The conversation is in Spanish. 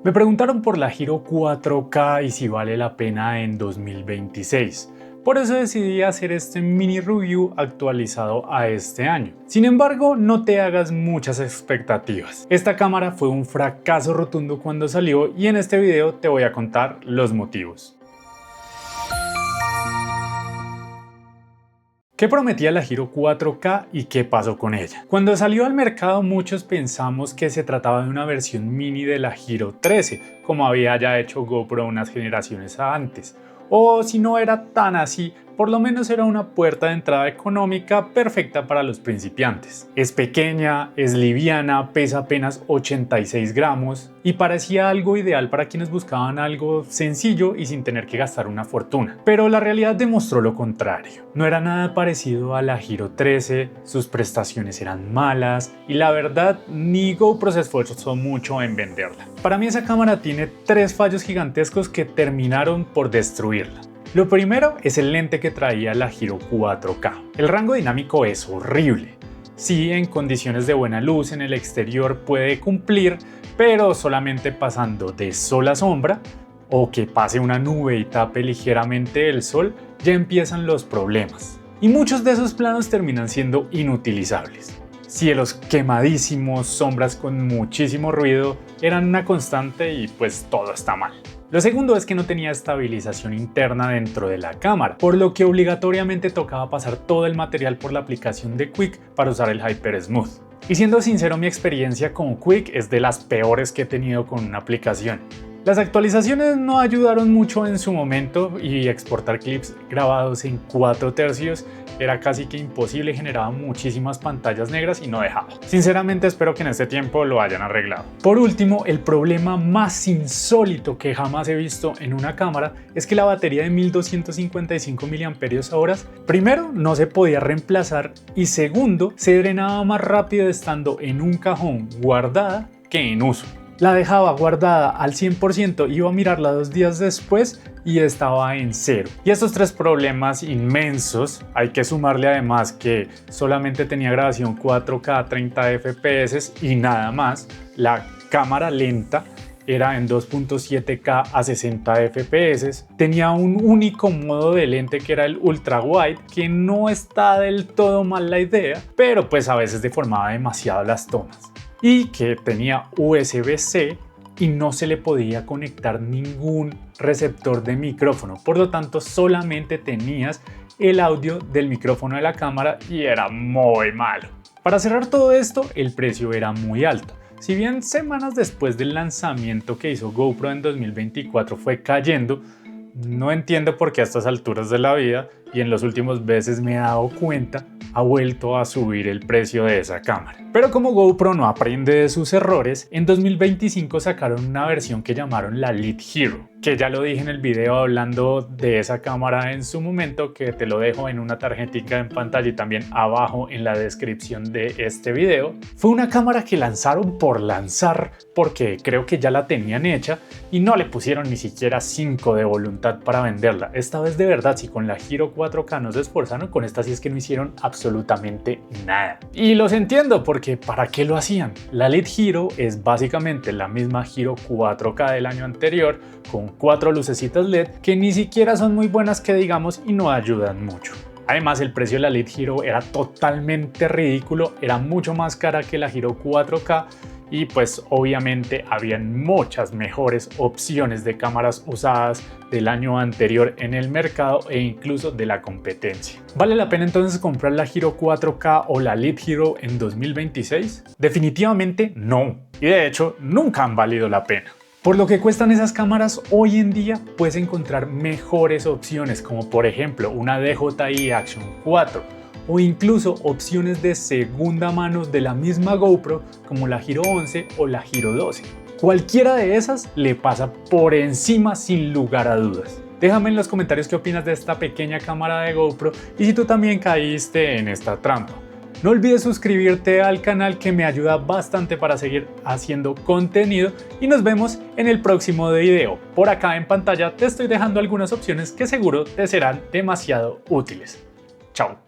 Me preguntaron por la Giro 4K y si vale la pena en 2026. Por eso decidí hacer este mini review actualizado a este año. Sin embargo, no te hagas muchas expectativas. Esta cámara fue un fracaso rotundo cuando salió y en este video te voy a contar los motivos. ¿Qué prometía la Giro 4K y qué pasó con ella? Cuando salió al mercado muchos pensamos que se trataba de una versión mini de la Giro 13, como había ya hecho GoPro unas generaciones antes. O si no era tan así, por lo menos era una puerta de entrada económica perfecta para los principiantes. Es pequeña, es liviana, pesa apenas 86 gramos y parecía algo ideal para quienes buscaban algo sencillo y sin tener que gastar una fortuna. Pero la realidad demostró lo contrario. No era nada parecido a la Giro 13, sus prestaciones eran malas y la verdad ni GoPro se esforzó mucho en venderla. Para mí esa cámara tiene 3 fallos gigantescos que terminaron por destruirla. Lo primero es el lente que traía la Giro 4K. El rango dinámico es horrible. Sí, en condiciones de buena luz en el exterior puede cumplir, pero solamente pasando de sol a sombra o que pase una nube y tape ligeramente el sol, ya empiezan los problemas. Y muchos de esos planos terminan siendo inutilizables. Cielos quemadísimos, sombras con muchísimo ruido, eran una constante y pues todo está mal. Lo segundo es que no tenía estabilización interna dentro de la cámara, por lo que obligatoriamente tocaba pasar todo el material por la aplicación de Quik para usar el Hyper Smooth. Y siendo sincero, mi experiencia con Quik es de las peores que he tenido con una aplicación. Las actualizaciones no ayudaron mucho en su momento y exportar clips grabados en 4/3 era casi que imposible, generaba muchísimas pantallas negras y no dejaba. Sinceramente espero que en este tiempo lo hayan arreglado. Por último, el problema más insólito que jamás he visto en una cámara es que la batería de 1255 mAh primero no se podía reemplazar y segundo se drenaba más rápido estando en un cajón guardada que en uso. La dejaba guardada al 100%, iba a mirarla 2 días después y estaba en 0. Y estos 3 problemas inmensos, hay que sumarle además que solamente tenía grabación 4K a 30 FPS y nada más. La cámara lenta era en 2.7K a 60 FPS. Tenía un único modo de lente que era el ultra wide, que no está del todo mal la idea, pero pues a veces deformaba demasiado las tomas. Y que tenía USB-C y no se le podía conectar ningún receptor de micrófono, por lo tanto solamente tenías el audio del micrófono de la cámara y era muy malo. Para cerrar todo esto, el precio era muy alto. Si bien semanas después del lanzamiento que hizo GoPro en 2024 fue cayendo, no entiendo por qué a estas alturas de la vida y en los últimos meses me he dado cuenta, ha vuelto a subir el precio de esa cámara. Pero como GoPro no aprende de sus errores, en 2025 sacaron una versión que llamaron la Lead Hero, que ya lo dije en el video hablando de esa cámara en su momento, que te lo dejo en una tarjetica en pantalla y también abajo en la descripción de este video. Fue una cámara que lanzaron por lanzar, porque creo que ya la tenían hecha y no le pusieron ni siquiera 5 de voluntad para venderla. Esta vez de verdad, si con la Giro 4K no se esforzaron, con esta sí es que no hicieron absolutamente nada. Y los entiendo, porque ¿para qué lo hacían? La Lead Hero es básicamente la misma Giro 4K del año anterior, con 4 lucecitas LED que ni siquiera son muy buenas que digamos y no ayudan mucho. Además, el precio de la Lead Hero era totalmente ridículo, era mucho más cara que la Giro 4K y pues obviamente habían muchas mejores opciones de cámaras usadas del año anterior en el mercado e incluso de la competencia. ¿Vale la pena entonces comprar la Giro 4K o la Lead Hero en 2026? Definitivamente no, y de hecho nunca han valido la pena. Por lo que cuestan esas cámaras, hoy en día puedes encontrar mejores opciones como por ejemplo una DJI Action 4 o incluso opciones de segunda mano de la misma GoPro como la Giro 11 o la Giro 12. Cualquiera de esas le pasa por encima sin lugar a dudas. Déjame en los comentarios qué opinas de esta pequeña cámara de GoPro y si tú también caíste en esta trampa. No olvides suscribirte al canal, que me ayuda bastante para seguir haciendo contenido, y nos vemos en el próximo video. Por acá en pantalla te estoy dejando algunas opciones que seguro te serán demasiado útiles. Chao.